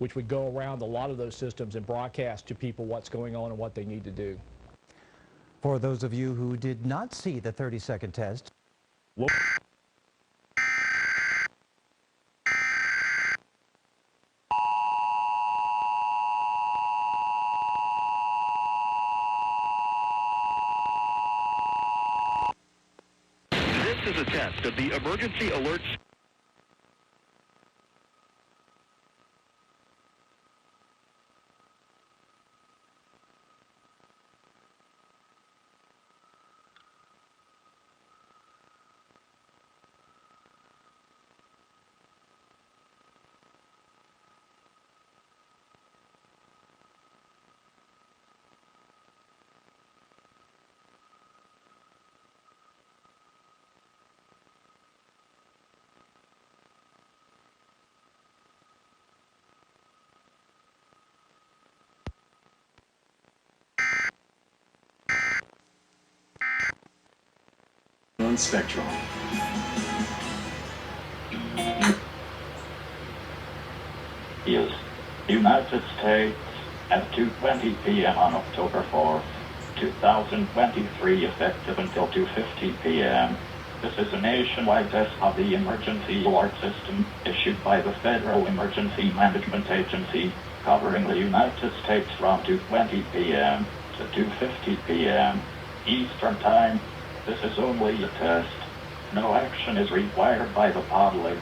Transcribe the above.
which would go around a lot of those systems and broadcast to people what's going on and what they need to do. For those of you who did not see the 30-second test, This is a test of the emergency alerts. Spectrum. Is United States at 2:20 p.m. on October 4th, 2023, effective until 2:50 p.m. This is a nationwide test of the emergency alert system issued by the Federal Emergency Management Agency, covering the United States from 2:20 p.m. to 2:50 p.m. Eastern Time. This is only a test. No action is required by the public.